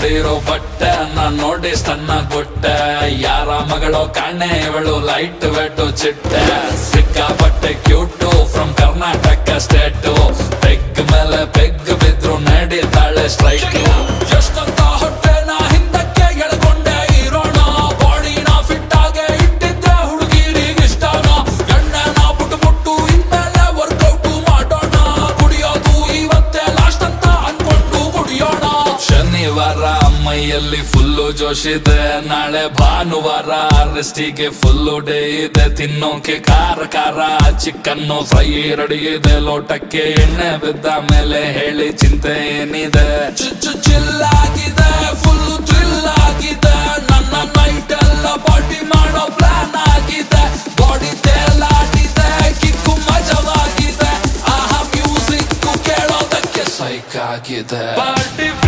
ಹೊಡೆದಿರೋ ಬಟ್ಟೆ ನಾನ್ ನೋಡಿ ಸಣ್ಣ ಕೊಟ್ಟೆ ಯಾರ ಮಗಳೋ ಕಾಣೆ ಇವಳು ಲೈಟ್ ವೆಟ್ಟು ಚಿಟ್ಟೆ ಸಿಕ್ಕಾಪಟ್ಟೆ cute from Karnataka state peg ಮೇಲೆ ಪೆಗ್ ಬಿದ್ರು ನಡೀತಾಳೆ ಸ್ಟ್ರೈಕ್ ಎಷ್ಟಂತ ಹೊಟ್ಟೆ ನಾ ಹಿಂದಕ್ಕೆ ಎಳ್ಕೊಂಡೆ ಇರೋಣ ಬಾಡಿನ ಫಿಟ್ ಆಗೆ ಇಟ್ಟಿದ್ದೆ ಹುಡುಗಿರಿಗೆ ಇಷ್ಟನ ಎಣ್ಣೆನ ಬಿಟ್ಟು ಇನ್ಮೇಲೆ ವರ್ಕೌಟ್ ಮಾಡೋಣ ಕುಡಿಯೋದು ಇವತ್ತೇ ಲಾಸ್ಟ್ ಅಂತ ಅನ್ಕೊಂಡು ಕುಡಿಯೋಣ ಶನಿವಾರ ಮೈಯಲ್ಲಿ ಫುಲ್ಲು ಜೋಶಿದೆ ನಾಳೆ ಭಾನುವಾರ ರೆಸ್ಟಿಗೆ ಫುಲ್ಲು ಡೇ ಇದೆ ತಿನ್ನೋಕೆ ಖಾರ ಚಿಕನ್ನು ಫ್ರೈ ರೆಡಿ ಇದೆ ಲೋಟಕ್ಕೆ ಎಣ್ಣೆ ಬಿದ್ದ ಮೇಲೆ ಹೇಳಿ ಚಿಂತೆ ಏನಿದೆ ಚಿಲ್ಲಾಗಿದೆ ಫುಲ್ಲು ಥ್ರಿಲ್ ಆಗಿದೆ ನನ್ನ ನೈಟ್ ಎಲ್ಲ ಪಾರ್ಟಿ ಮಾಡೋ ಪ್ಲಾನ್ ಆಗಿದೆ ಬಾಡಿ ತೇಲಾಡಿದೆ ಕಿಕ್ಕು ಮಜವಾಗಿದೆ ಆಹಾ ಮ್ಯೂಸಿಕ್ ಕೇಳೋದಕ್ಕೆ ಸೈಕ್ ಆಗಿದೆ ಪಾರ್ಟಿ